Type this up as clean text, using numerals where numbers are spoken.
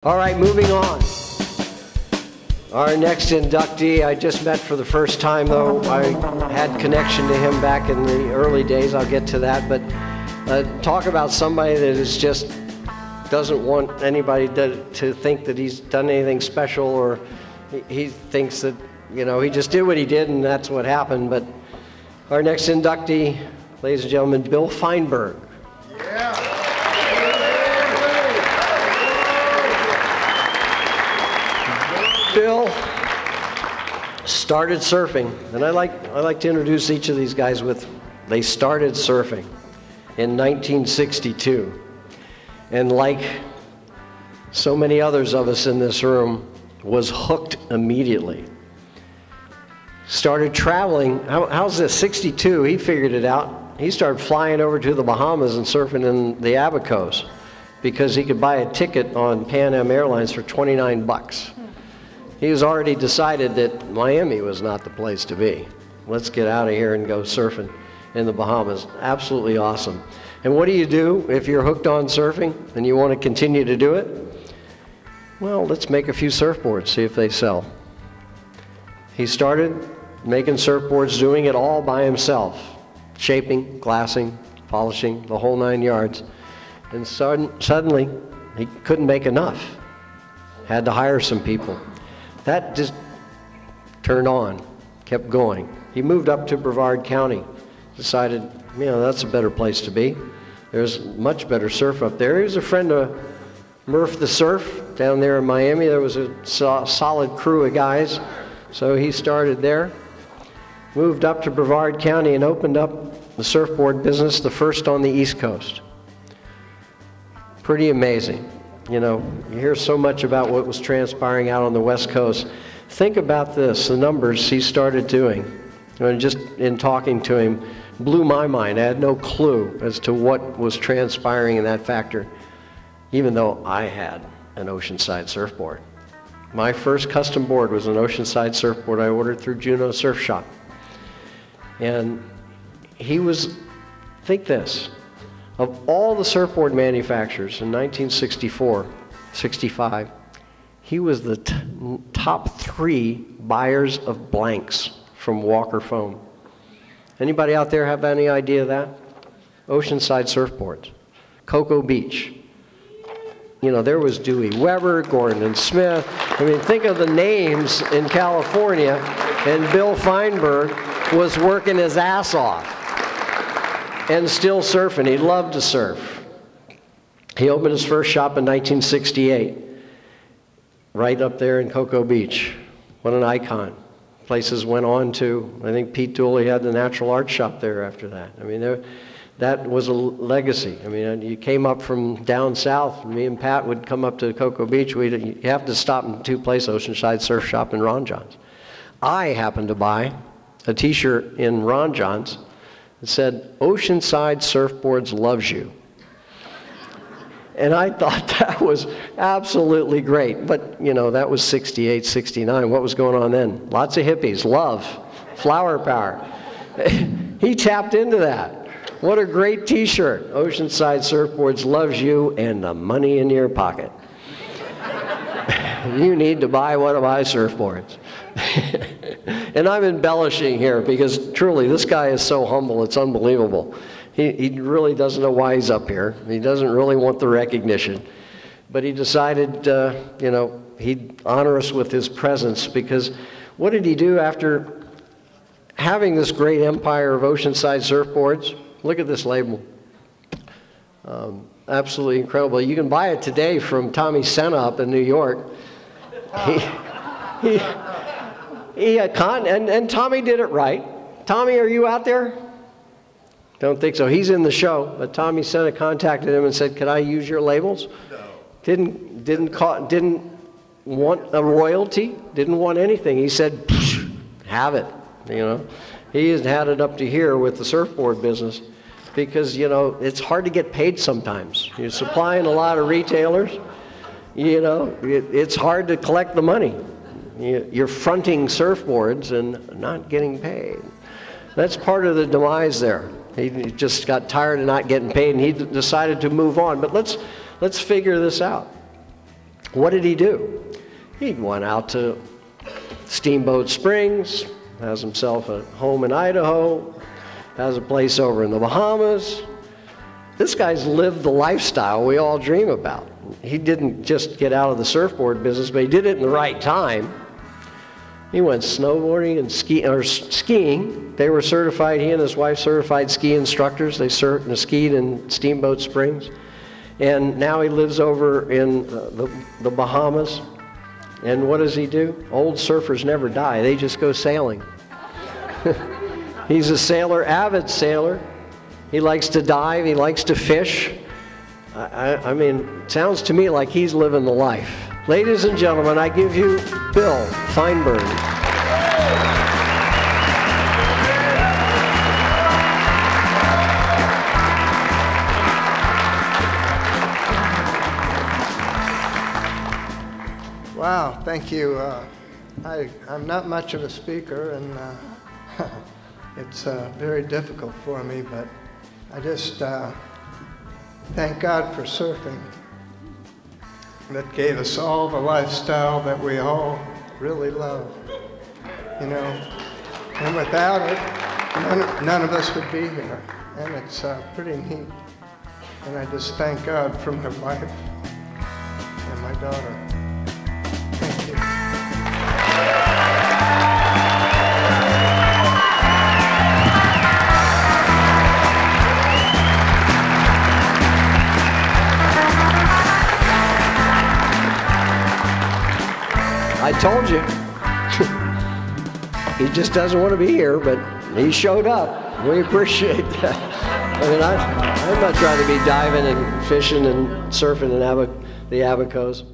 All right, moving on. Our next inductee, I just met for the first time, though. I had connection to him back in the early days. I'll get to that. But talk about somebody that is just doesn't want anybody to think that he's done anything special, or he thinks that, you know, he just did what he did and that's what happened. But our next inductee, ladies and gentlemen, Bill Feinberg. Yeah. Bill started surfing, and I like to introduce each of these guys with, they started surfing in 1962. And like so many others of us in this room, was hooked immediately. Started traveling, how's this, 62, he figured it out. He started flying over to the Bahamas and surfing in the Abacos because he could buy a ticket on Pan Am Airlines for 29 bucks. He was already decided that Miami was not the place to be. Let's get out of here and go surfing in the Bahamas. Absolutely awesome. And what do you do if you're hooked on surfing and you want to continue to do it? Well, let's make a few surfboards, see if they sell. He started making surfboards, doing it all by himself. Shaping, glassing, polishing, the whole 9 yards. And suddenly, he couldn't make enough. Had to hire some people. That just turned on, kept going. He moved up to Brevard County, decided, you know, that's a better place to be. There's much better surf up there. He was a friend of Murph the Surf down there in Miami. There was a solid crew of guys, so he started there. Moved up to Brevard County and opened up the surfboard business, the first on the East Coast. Pretty amazing. You know, you hear so much about what was transpiring out on the West Coast. Think about this, the numbers he started doing. And just in talking to him, blew my mind. I had no clue as to what was transpiring in that factor, even though I had an Oceanside surfboard. My first custom board was an Oceanside surfboard I ordered through Juneau Surf Shop. And he was, think this, of all the surfboard manufacturers in 1964, 65, he was the top 3 buyers of blanks from Walker Foam. Anybody out there have any idea of that? Oceanside surfboards. Cocoa Beach. You know, there was Dewey Weber, Gordon and Smith. I mean, think of the names in California, and Bill Feinberg was working his ass off. And still surfing. He loved to surf. He opened his first shop in 1968, right up there in Cocoa Beach. What an icon. Places went on to, I think Pete Dooley had the Natural Art Shop there after that. I mean, that was a legacy. I mean, you came up from down south, me and Pat would come up to Cocoa Beach. You have to stop in 2 places, Oceanside Surf Shop and Ron John's. I happened to buy a t-shirt in Ron John's. It said, "Oceanside Surfboards loves you." And I thought that was absolutely great. But, you know, that was 68, 69. What was going on then? Lots of hippies, love, flower power. He tapped into that. What a great t-shirt. Oceanside Surfboards loves you and the money in your pocket. You need to buy one of my surfboards. And I'm embellishing here because truly this guy is so humble, it's unbelievable. He really doesn't know why he's up here. He doesn't really want the recognition. But he decided, you know, he'd honor us with his presence, because what did he do after having this great empire of Oceanside surfboards? Look at this label. Absolutely incredible. You can buy it today from Tommy Senna up in New York. And Tommy did it right. Tommy, are you out there? Don't think so. He's in the show, but Tommy Senna contacted him and said, "Could I use your labels?" No. Didn't want a royalty. Didn't want anything. He said, "Have it." You know, he has had it up to here with the surfboard business, because you know it's hard to get paid sometimes. You're supplying a lot of retailers. You know, it's hard to collect the money. You're fronting surfboards and not getting paid. That's part of the demise there. He just got tired of not getting paid, and he decided to move on. But let's figure this out. What did he do? He went out to Steamboat Springs, has himself a home in Idaho, has a place over in the Bahamas. This guy's lived the lifestyle we all dream about. He didn't just get out of the surfboard business, but he did it in the right time. He went snowboarding and skiing. They were certified, he and his wife certified ski instructors. They skied in Steamboat Springs. And now he lives over in the Bahamas. And what does he do? Old surfers never die. They just go sailing. He's a sailor, avid sailor. He likes to dive. He likes to fish. I mean, it sounds to me like he's living the life. Ladies and gentlemen, I give you Bill Feinberg. Wow, thank you. I'm not much of a speaker, and it's very difficult for me, but I just thank God for surfing. That gave us all the lifestyle that we all really love, you know. And without it, none of us would be here. And it's pretty neat. And I just thank God for my wife and my daughter. Thank you. I told you. He just doesn't want to be here, but he showed up. We appreciate that. I mean, I'd much rather be diving and fishing and surfing in the Abacos.